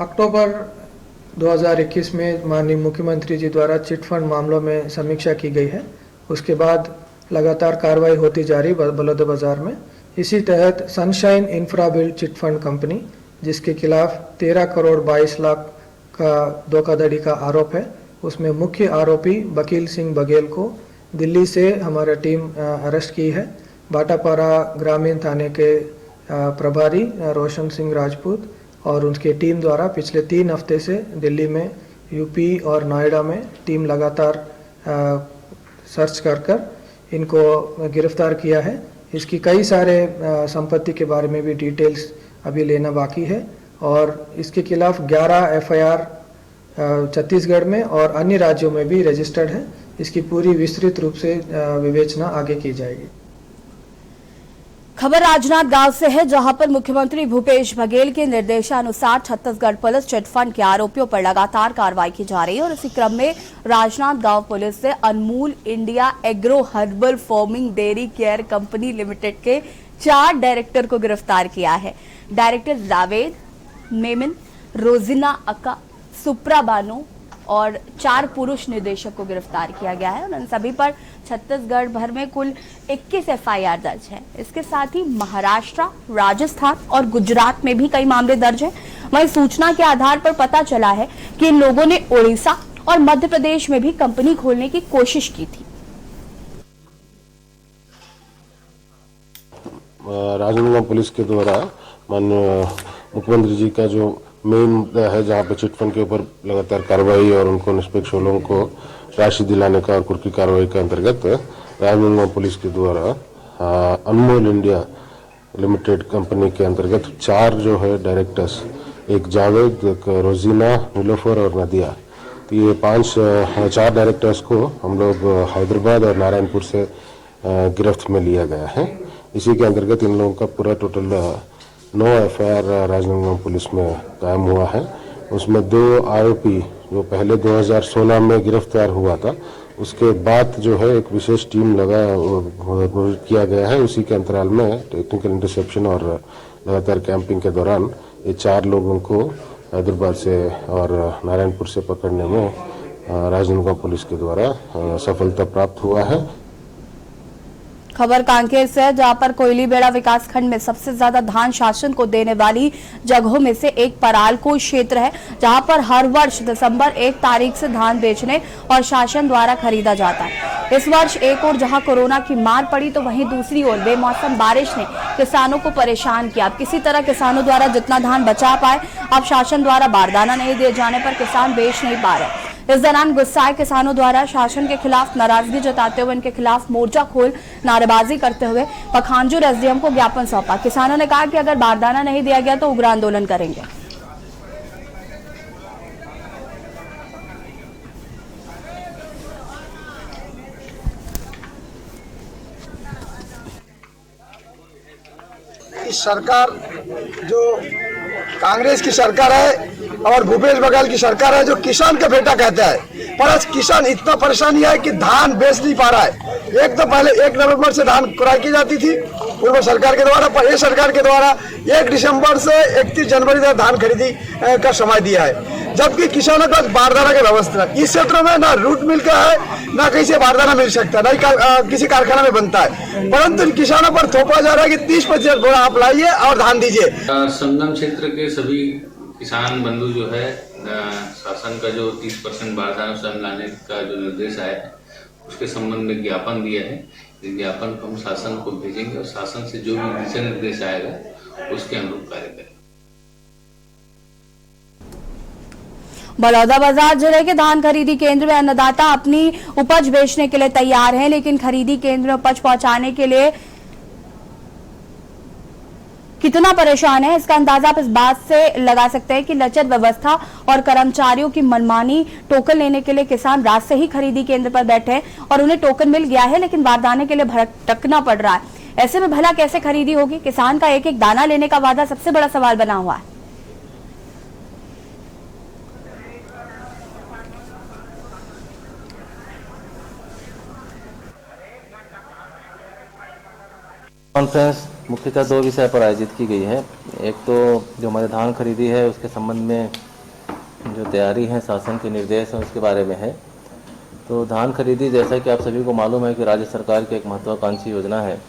अक्टूबर 2021 में माननीय मुख्यमंत्री जी द्वारा चिट फंड मामलों में समीक्षा की गई है। उसके बाद लगातार कार्रवाई होती जा रही बलौदाबाजार में। इसी तहत sunshine infra build chit fund company, जिसके खिलाफ 13 करोड़ 22 लाख का धोखाधड़ी का आरोप है, उसमें मुख्य आरोपी वकील सिंह बघेल को दिल्ली से हमारा टीम अरेस्ट की है। बाटापारा ग्रामीण थाने के प्रभारी रोशन सिंह राजपूत और उनकी टीम द्वारा पिछले 3 हफ्ते से दिल्ली में, यूपी और नोएडा में टीम लगातार सर्च कर इनको गिरफ्तार किया है। इसकी कई सारे संपत्ति के बारे में भी डिटेल्स अभी लेना बाकी है और इसके खिलाफ 11 एफआईआर छत्तीसगढ़ में और अन्य राज्यों में भी रजिस्टर्ड है। इसकी पूरी विस्तृत रूप से विवेचना आगे की जाएगी। खबर राजनांद गांव से है, जहां पर मुख्यमंत्री भूपेश बघेल के निर्देशानुसार छत्तीसगढ़ पुलिस चिटफंड के आरोपियों पर लगातार कार्रवाई की जा रही है और इसी क्रम में राजनांद गांव पुलिस ने Anmol India agro herbal farming dairy care company limited के 4 डायरेक्टर को गिरफ्तार किया है। डायरेक्टर जावेद मेमन, रोजिना अक्का, सुप्रा बानो और 4 पुरुष निदेशक को गिरफ्तार किया गया है और इन सभी पर छत्तीसगढ़ भर में कुल 21 एफआईआर दर्ज है। इसके साथ ही महाराष्ट्र, राजस्थान और गुजरात में भी कई मामले दर्ज हैं। वहीं सूचना के आधार पर पता चला है कि इन लोगों ने ओडिशा और मध्य प्रदेश में भी कंपनी खोलने की कोशिश की थी। राजनांदगांव पुलिस के द्वारा माननीय मुख्यमंत्री जी का जो मेन मुद्दा है, जहाँ पे चिटफंड के ऊपर लगातार कार्रवाई और उनको निष्पक्ष लोगों को राशि दिलाने का और कुर्की कार्रवाई के अंतर्गत राजनांदगांव पुलिस के द्वारा अनमोल इंडिया लिमिटेड कंपनी के अंतर्गत 4 जो है डायरेक्टर्स, एक जावेद, एक रोजीना, नीलोफर और नदिया, तो ये 4 डायरेक्टर्स को हम लोग हैदराबाद और नारायणपुर से गिरफ्त में लिया गया है। इसी के अंतर्गत इन लोगों का पूरा टोटल 9 एफआईआर राजनांदगांव पुलिस में कायम हुआ है। उसमें 2 आरोपी जो पहले 2016 में गिरफ्तार हुआ था, उसके बाद जो है एक विशेष टीम किया गया है। उसी के अंतराल में टेक्निकल इंटरसेप्शन और लगातार कैंपिंग के दौरान ये 4 लोगों को हैदराबाद से और नारायणपुर से पकड़ने में राजनांदगांव पुलिस के द्वारा सफलता प्राप्त हुआ है। खबर कांकेर से है, जहां पर कोयलीबेड़ा विकासखंड में सबसे ज्यादा धान शासन को देने वाली जगहों में से एक परालकोट क्षेत्र है, जहां पर हर वर्ष दिसंबर 1 तारीख से धान बेचने और शासन द्वारा खरीदा जाता है। इस वर्ष एक और जहां कोरोना की मार पड़ी, तो वहीं दूसरी ओर बेमौसम बारिश ने किसानों को परेशान किया। अब किसी तरह किसानों द्वारा जितना धान बचा पाए, अब शासन द्वारा बारदाना नहीं दिए जाने पर किसान बेच नहीं पा रहे। इस दौरान गुस्साए किसानों द्वारा शासन के खिलाफ नाराजगी जताते हुए इनके खिलाफ मोर्चा खोल नारेबाजी करते हुए पखांजूर एसडीएम को ज्ञापन सौंपा। किसानों ने कहा कि अगर बारदाना नहीं दिया गया तो उग्र आंदोलन करेंगे। इस सरकार जो कांग्रेस की सरकार है और भूपेश बघेल की सरकार है, जो किसान का बेटा कहता है, पर आज किसान इतना परेशानी है कि धान बेच नहीं पा रहा है। एक तो पहले 1 नवंबर से धान क्राई की जाती थी पूर्व सरकार के द्वारा, पर ये सरकार के द्वारा 1 दिसंबर से 31 जनवरी तक धान खरीदी का समय दिया है, जबकि किसानों का बारदाना की व्यवस्था इस क्षेत्र में ना रूट मिल का है, ना कहीं से बारदाना मिल सकता है, ना किसी कारखाना में बनता है, परंतु इन किसानों पर थोपा जा रहा है कि 30-25 बोरा आप लाइए और धान दीजिए। संगम क्षेत्र के सभी किसान बंधु जो है शासन का जो 30% बारदाना स्वयं लाने का जो निर्देश आया है, उसके संबंध में ज्ञापन दिया है। इस ज्ञापन को हम शासन को भेजेंगे और शासन से जो भी दिशा निर्देश आएगा उसके अनुरूप कार्य करेंगे। बलौदाबाजार जिले के धान खरीदी केंद्र में अन्नदाता अपनी उपज बेचने के लिए तैयार हैं, लेकिन खरीदी केंद्र में उपज पहुंचाने के लिए कितना परेशान है, इसका अंदाजा आप इस बात से लगा सकते हैं कि लचर व्यवस्था और कर्मचारियों की मनमानी। टोकन लेने के लिए किसान रात से ही खरीदी केंद्र पर बैठे हैं और उन्हें टोकन मिल गया है, लेकिन बारदाने के लिए भटकना पड़ रहा है। ऐसे में भला कैसे खरीदी होगी? किसान का एक एक दाना लेने का वादा सबसे बड़ा सवाल बना हुआ है। कॉन्फ्रेंस मुख्यतः 2 विषय पर आयोजित की गई है। एक तो जो हमारे धान खरीदी है उसके संबंध में जो तैयारी है शासन के निर्देश है उसके बारे में है। तो धान खरीदी, जैसा कि आप सभी को मालूम है कि राज्य सरकार की एक महत्वाकांक्षी योजना है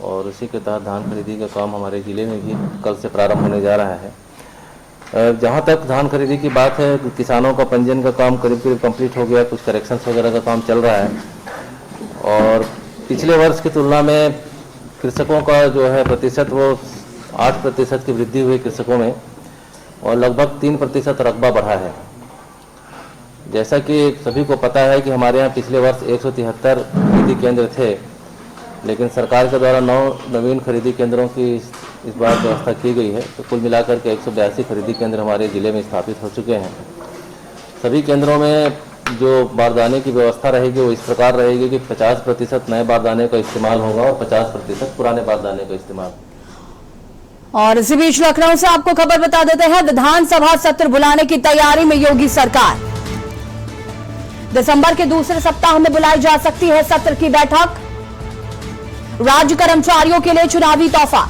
और उसी के तहत धान खरीदी का काम हमारे ज़िले में भी कल से प्रारंभ होने जा रहा है। जहाँ तक धान खरीदी की बात है, किसानों का पंजीयन का काम करीब करीब कंप्लीट हो गया, कुछ करेक्शंस वगैरह का काम चल रहा है और पिछले वर्ष की तुलना में कृषकों का जो है प्रतिशत वो 8% की वृद्धि हुई कृषकों में और लगभग 3% रकबा बढ़ा है। जैसा कि सभी को पता है कि हमारे यहाँ पिछले वर्ष 173 खरीदी केंद्र थे, लेकिन सरकार के द्वारा 9 नवीन खरीदी केंद्रों की इस बार व्यवस्था की गई है। तो कुल मिलाकर के 182 खरीदी केंद्र हमारे ज़िले में स्थापित हो चुके हैं। सभी केंद्रों में जो बारदाने की व्यवस्था रहेगी वो इस प्रकार रहेगी कि 50% नए बारदाने का इस्तेमाल होगा और 50% पुराने बारदाने का इस्तेमाल। और इसी बीच लखनऊ से आपको खबर बता देते हैं, विधानसभा सत्र बुलाने की तैयारी में योगी सरकार। दिसंबर के दूसरे सप्ताह में बुलाई जा सकती है सत्र की बैठक। राज्य कर्मचारियों के लिए चुनावी तोहफा।